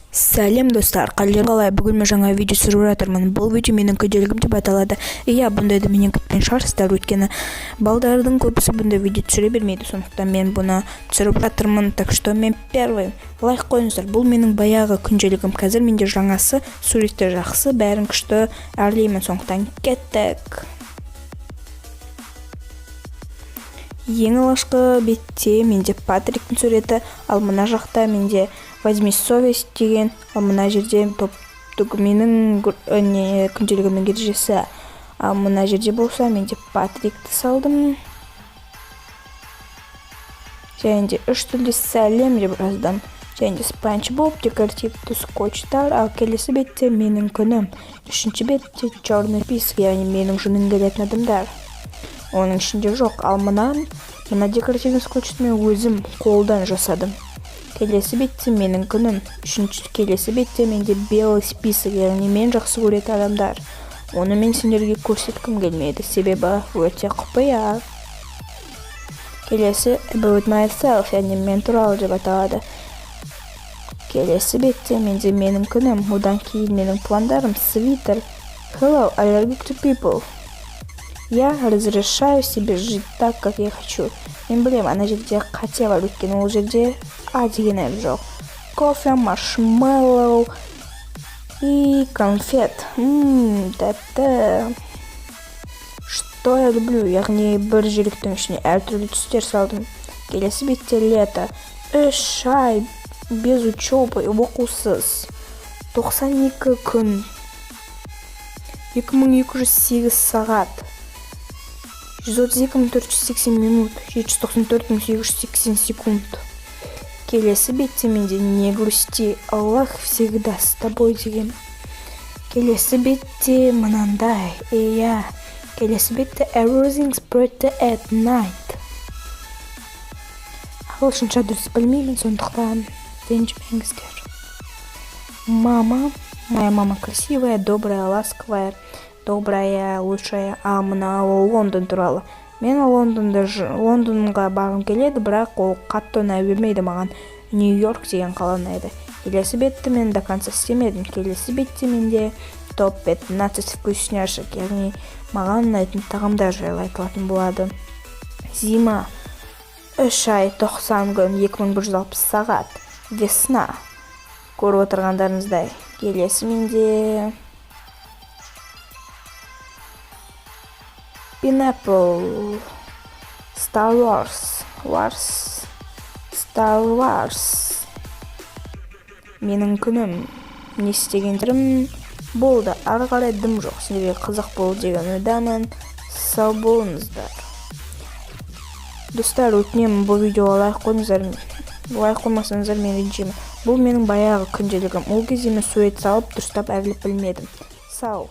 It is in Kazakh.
Сәлем достар, қалай бүгін мен жаңа видео түсіріп жатырмын. Бұл видео менің күнделігім деп аталады. Иә, бұндайды менен күтпеген шығарсыздар, өйткені балдардың көбісі бұндай видео түсіре бермейді, сондықтан мен бұны түсіріп жатырмын. Так что мен первый лайк қойыңыздар. Бұл менің баяғы күнделігім. Қазір менде жаңасы, суреттер жақсы, бәрін күшті әрлеймін, сондықтан кеттік. Ең алғашқы бетте менде Патриктің суреті, ал мына жақта менде возьми совесть деген, ал мына жерде менің күнделігімнің ережесі. Ал мына жерде болса менде Патрикті салдым. Және де үш тілде сәлем деп жаздым. Және де Спанч Боб, декоративті скотчтар, ал келесі бетте менің күнім. Үшінші бетте черный список, яғни менің жөнін келетін адамдар. Оның ішінде жоқ, ал мына декоративный скотчты мен өзім қолдан жасадым. Келесі бетте менің күнім. Келесі бетте менде белый список, яғни мен жақсы көретін адамдар. Оны мен сендерге көрсеткім келмейді, себебі өте құпия. Келесі about myself, яғни мен туралы деп аталады. Келесі бетте менде менің күнім. Одан кейін менің пландарым свитер. Hello, allergic to people. Я разрешаю себе жить так, как я хочу. Мен білем, ана жерде қате бар, өйткені ол жерде А деген әріп жоқ. Кофе, маршмеллоу и конфет. Тәтті. Что я люблю, яғни бір жіліктің ішіне әртүрлі түстер салдым. Келесі бетте лето. Үш ай без учебы, оқусыз. 92 күн. 2208 сағат. 132.480 минут, 794.880 секунд. Келесі бетте менде не грусти, Аллах всегда с тобой деген. Келесі бетте мынандай, иә. Келесі бетте everything's better at night. Ағылшынша дұрыс білмеймін, сондықтан ренжімеңіздер. Мама, моя мама красивая, добрая, ласковая. Добрая, лучшая, а мына Лондон туралы. Мен Лондонға барғым келеді, бірақ ол қатты ұнай бермейді маған. Нью-Йорк деген қала ұнайды. Келесі бетті мен до конца істемедім. Келесі бетте менде топ 15 вкусняшек, яғни маған ұнайтын тағамдар жайлы айтылатын болады. Зима 3 ай 90 күн 2160 сағат. Весна көріп отырғандарыңыздай. Келесі менде Pineapple, Star Wars, Star Wars. Менің күнім, не істегендерім болды, ары қарай дым жоқ. Сендерге қызық болды деген ойдамын. Сау болыңыздар. Достар, өтінемін, бұл видеоға лайк қойыңыздар. Лайк қоймасаңыздар мен ренжимін. Бұл менің баяғы күнделігім. Ол кезде мен сурет салып, дұрыстап әрлеп білмедім. Сау.